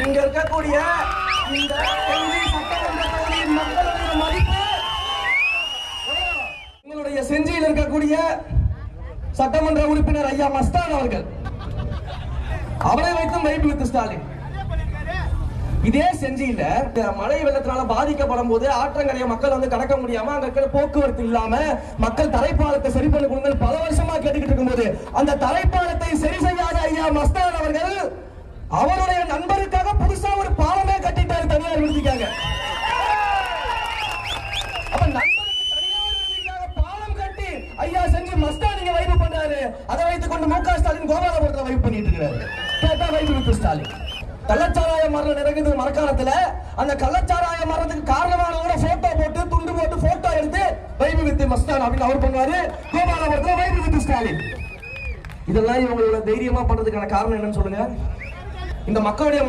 இங்க இருக்கக்கூடிய இந்த சட்டமன்ற தொகுதியின் மக்களுடைய மதிப்பு உங்களுடைய செஞ்சியில் இருக்கக்கூடிய சட்டமன்ற உறுப்பினர் ஐயா மஸ்தான் அவர்கள், அவரை வைத்தும் வைப்பு வித்து ஸ்டாலின். இதே செஞ்சியில மழை வெள்ளத்தினால பாதிக்கப்படும் போது ஆற்றங்கரைய மக்கள் வந்து கடக்க முடியாம அங்க போக்குவரத்து இல்லாம மக்கள் தரைப்பாலத்தை சரி பண்ணி கொடுங்க பல வருஷமா கேட்டுக்கிட்டு இருக்கும்போது அந்த தரைப்பாலத்தை சரி செய்யாத ஐயா மஸ்தான் அவர்கள் அவருடைய நண்பருக்காக புதுசா ஒரு பாலமே கட்டிட்டாரு தனியார் விடுதிக்காக. அப்ப நண்பருக்கு தனியார் விடுதிக்காக பாலம் கட்டி ஐயா செஞ்சு மஸ்தான் நீங்க வைப்பு பண்றாரு. அதை வைத்துக் கொண்டு மு க ஸ்டாலின் கோபாலபுரத்துல வைப்பு பண்ணிட்டு இருக்காரு. கேட்டா வைப்பு வித்து ஸ்டாலின். கள்ளச்சாராய மரணம் நடக்குது மரக்காலத்துல. அந்த கள்ளச்சாராய மரணத்துக்கு காரணமானவங்க போட்டோ போட்டு துண்டு போட்டு போட்டோ எடுத்து வைப்பு வித்து மஸ்தான் அப்படின்னு அவர் பண்ணுவாரு. கோபாலபுரத்துல வைப்பு வித்து ஸ்டாலின். இதெல்லாம் இவங்களோட தைரியமா பண்றதுக்கான காரணம் என்னன்னு சொல்லுங்க. இந்த மக்களுடைய